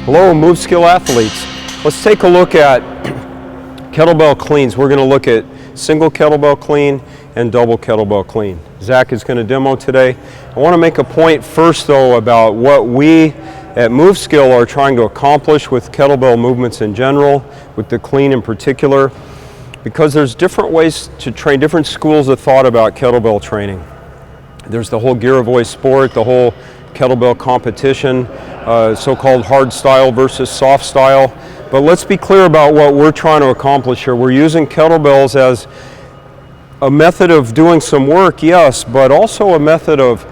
Hello, moveSKILL athletes. Let's take a look at kettlebell cleans. We're going to look at single kettlebell clean and double kettlebell clean. Zach is going to demo today. I want to make a point first though about what we at moveSKILL are trying to accomplish with kettlebell movements in general, with the clean in particular, because there's different ways to train, different schools of thought about kettlebell training. There's the whole gear avoid sport, the whole kettlebell competition, so-called hard style versus soft style. But let's be clear about what we're trying to accomplish here. We're using kettlebells as a method of doing some work, yes, but also a method of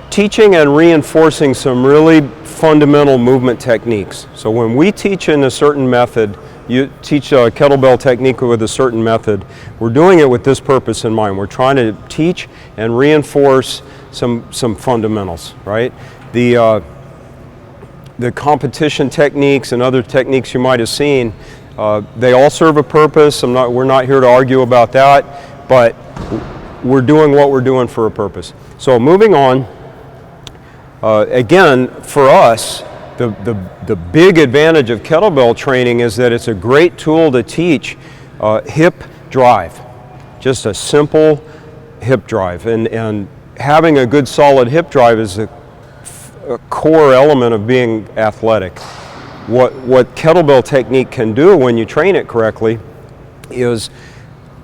teaching and reinforcing some really fundamental movement techniques. So when we teach in a certain method, you teach a kettlebell technique with a certain method, we're doing it with this purpose in mind. We're trying to teach and reinforce some fundamentals, right? The competition techniques and other techniques you might have seen, they all serve a purpose. We're not here to argue about that, but we're doing what we're doing for a purpose. So moving on, again, for us, the big advantage of kettlebell training is that it's a great tool to teach hip drive, just a simple hip drive. And having a good solid hip drive is a core element of being athletic. What kettlebell technique can do when you train it correctly is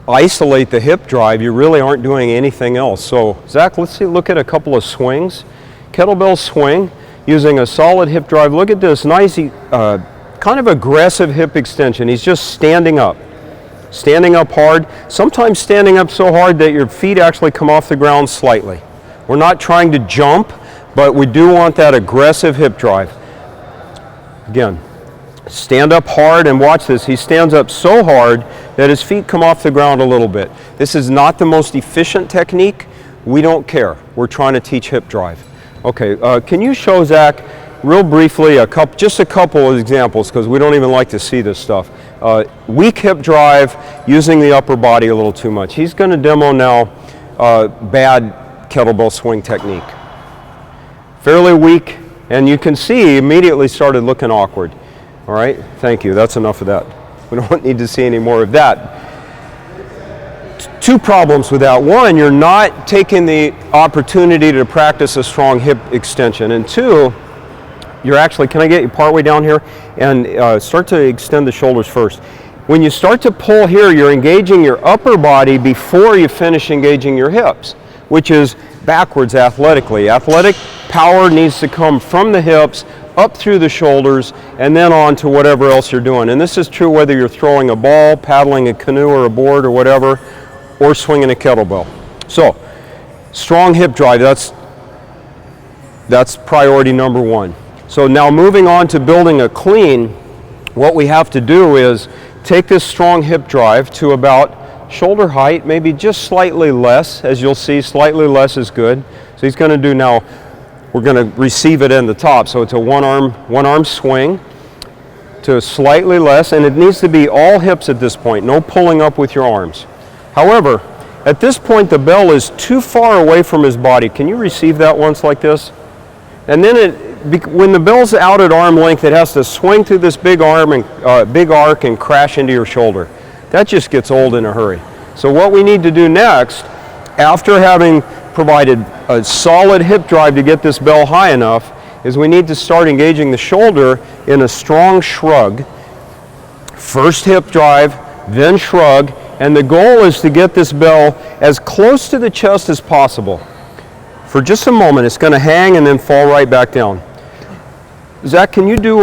isolate the hip drive. You really aren't doing anything else. So Zach, let's look at a couple of swings. Kettlebell swing using a solid hip drive. Look at this nice kind of aggressive hip extension. He's just standing up hard, sometimes standing up so hard that your feet actually come off the ground slightly. We're not trying to jump, but we do want that aggressive hip drive. Again, stand up hard, and watch this. He stands up so hard that his feet come off the ground a little bit. This is not the most efficient technique. We don't care. We're trying to teach hip drive. Okay, can you show Zach real briefly just a couple of examples, because we don't even like to see this stuff. Weak hip drive using the upper body a little too much. He's going to demo now bad kettlebell swing technique. Fairly weak, and you can see he immediately started looking awkward. All right, thank you. That's enough of that. We don't need to see any more of that. Two problems with that. One, you're not taking the opportunity to practice a strong hip extension. And two, you're actually, can I get you partway down here? And start to extend the shoulders first. When you start to pull here, you're engaging your upper body before you finish engaging your hips, which is backwards athletically. Athletic power needs to come from the hips, up through the shoulders, and then on to whatever else you're doing. And this is true whether you're throwing a ball, paddling a canoe or a board or whatever, or swinging a kettlebell. So, strong hip drive, that's priority number one. So now moving on to building a clean, what we have to do is take this strong hip drive to about shoulder height, maybe just slightly less. As you'll see, slightly less is good. So he's going to do now, we're going to receive it in the top. So it's a one arm swing to slightly less, and it needs to be all hips at this point, no pulling up with your arms. However, at this point the bell is too far away from his body. Can you receive that once like this? And then when the bell's out at arm length, it has to swing through this big arm and big arc and crash into your shoulder. That just gets old in a hurry. So what we need to do next, after having provided a solid hip drive to get this bell high enough, is we need to start engaging the shoulder in a strong shrug. First hip drive, then shrug, and the goal is to get this bell as close to the chest as possible. For just a moment, it's going to hang and then fall right back down. Zach, can you do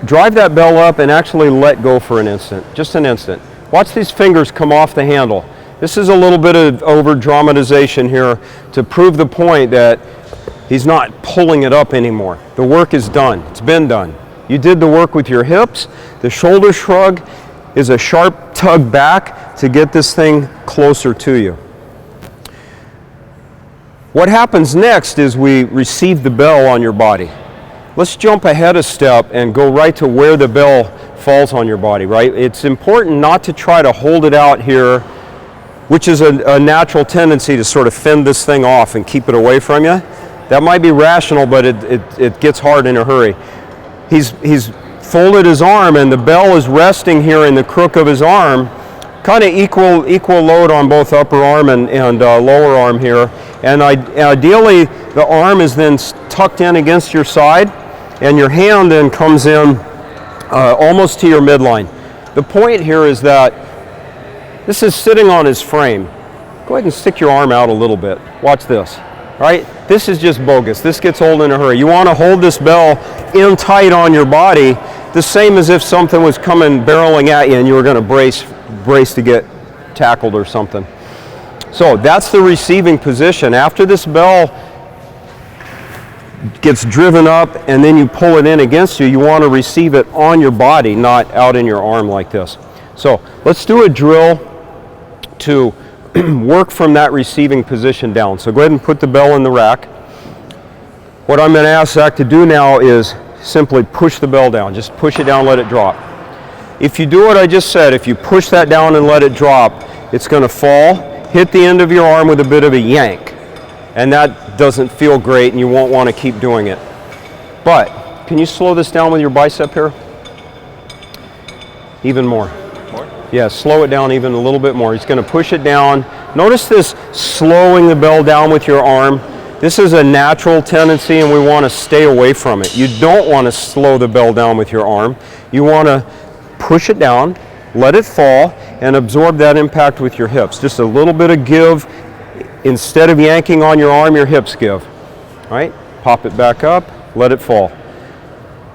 drive that bell up and actually let go for an instant, just an instant. Watch these fingers come off the handle. This is a little bit of over dramatization here to prove the point that he's not pulling it up anymore. The work is done. It's been done. You did the work with your hips. The shoulder shrug is a sharp tug back to get this thing closer to you. What happens next is we receive the bell on your body. Let's jump ahead a step and go right to where the bell falls on your body, right? It's important not to try to hold it out here, which is a natural tendency to sort of fend this thing off and keep it away from you. That might be rational, but it gets hard in a hurry. he's folded his arm and the bell is resting here in the crook of his arm, kind of equal load on both upper arm and lower arm here. And ideally, the arm is then tucked in against your side, and your hand then comes in almost to your midline. The point here is that this is sitting on his frame. Go ahead and stick your arm out a little bit. Watch this, right? This is just bogus. This gets old in a hurry. You want to hold this bell in tight on your body, the same as if something was coming barreling at you and you were going to brace to get tackled or something. So that's the receiving position. After this bell gets driven up and then you pull it in against you, you want to receive it on your body, not out in your arm like this. So let's do a drill to work from that receiving position down. So go ahead and put the bell in the rack. What I'm going to ask Zach to do now is simply push the bell down. Just push it down, let it drop. If you do what I just said, if you push that down and let it drop, it's going to fall, hit the end of your arm with a bit of a yank. And that doesn't feel great and you won't want to keep doing it. But can you slow this down with your bicep here? Even more. Yeah, slow it down even a little bit more. He's going to push it down. Notice this slowing the bell down with your arm. This is a natural tendency and we want to stay away from it. You don't want to slow the bell down with your arm. You want to push it down, let it fall, and absorb that impact with your hips. Just a little bit of give. Instead of yanking on your arm, your hips give. All right? Pop it back up, let it fall.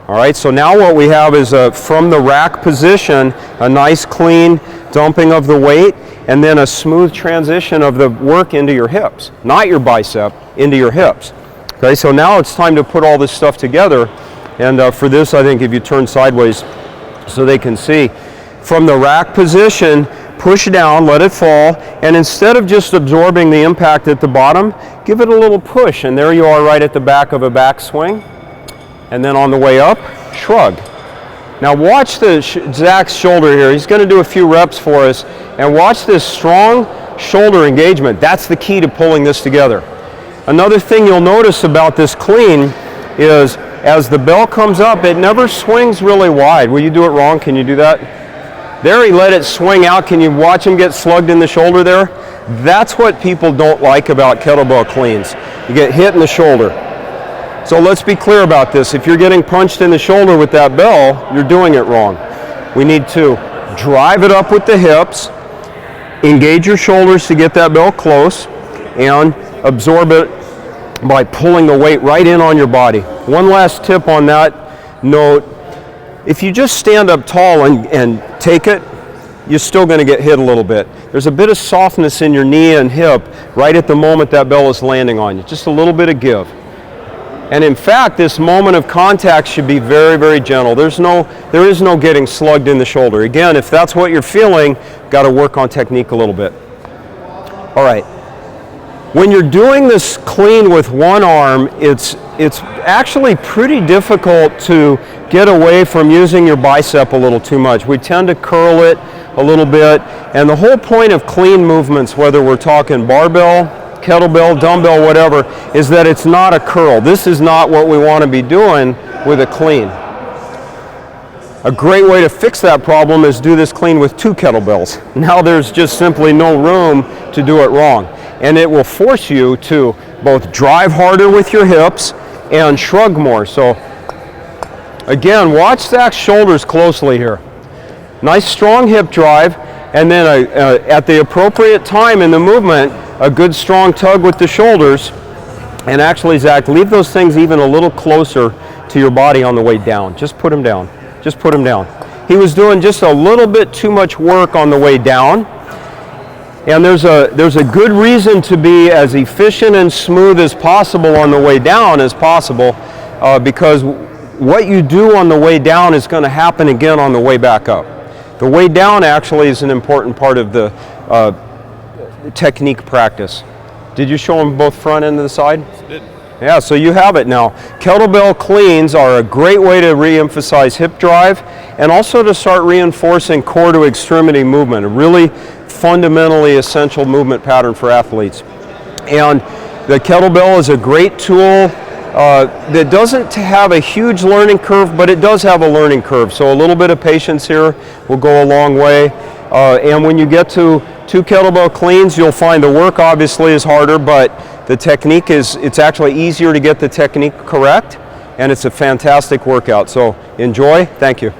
All right, so now what we have is from the rack position, a nice clean dumping of the weight, and then a smooth transition of the work into your hips, not your bicep, into your hips. Okay, so now it's time to put all this stuff together. And for this, I think if you turn sideways so they can see, from the rack position, push down, let it fall, and instead of just absorbing the impact at the bottom, give it a little push, and there you are right at the back of a backswing. And then on the way up, shrug. Now watch Zach's shoulder here. He's going to do a few reps for us, and watch this strong shoulder engagement. That's the key to pulling this together. Another thing you'll notice about this clean is as the bell comes up, it never swings really wide. Will you do it wrong? Can you do that? There he let it swing out. Can you watch him get slugged in the shoulder there? That's what people don't like about kettlebell cleans. You get hit in the shoulder. So let's be clear about this. If you're getting punched in the shoulder with that bell, you're doing it wrong. We need to drive it up with the hips, engage your shoulders to get that bell close, and absorb it by pulling the weight right in on your body. One last tip on that note, if you just stand up tall and take it, you're still going to get hit a little bit. There's a bit of softness in your knee and hip right at the moment that bell is landing on you. Just a little bit of give. And in fact, this moment of contact should be very, very gentle. There is no getting slugged in the shoulder. Again, if that's what you're feeling, got to work on technique a little bit. All right. When you're doing this clean with one arm, it's actually pretty difficult to get away from using your bicep a little too much. We tend to curl it a little bit, and the whole point of clean movements, whether we're talking barbell, kettlebell, dumbbell, whatever, is that it's not a curl. This is not what we want to be doing with a clean. A great way to fix that problem is do this clean with 2 kettlebells. Now there's just simply no room to do it wrong. And it will force you to both drive harder with your hips and shrug more. So again, watch Zach's shoulders closely here. Nice strong hip drive, and then at the appropriate time in the movement, a good strong tug with the shoulders. And actually, Zach, leave those things even a little closer to your body on the way down. Just put them down. Just put them down. He was doing just a little bit too much work on the way down. And there's a good reason to be as efficient and smooth as possible on the way down as possible, because what you do on the way down is going to happen again on the way back up. The way down actually is an important part of the technique practice. Did you show them both front and the side? I did. Yeah, so you have it now. Kettlebell cleans are a great way to re-emphasize hip drive and also to start reinforcing core to extremity movement, a really fundamentally essential movement pattern for athletes. And the kettlebell is a great tool that doesn't have a huge learning curve, but it does have a learning curve. So a little bit of patience here will go a long way. And when you get to 2 kettlebell cleans, you'll find the work obviously is harder, but the technique it's actually easier to get the technique correct, and it's a fantastic workout. So enjoy. Thank you.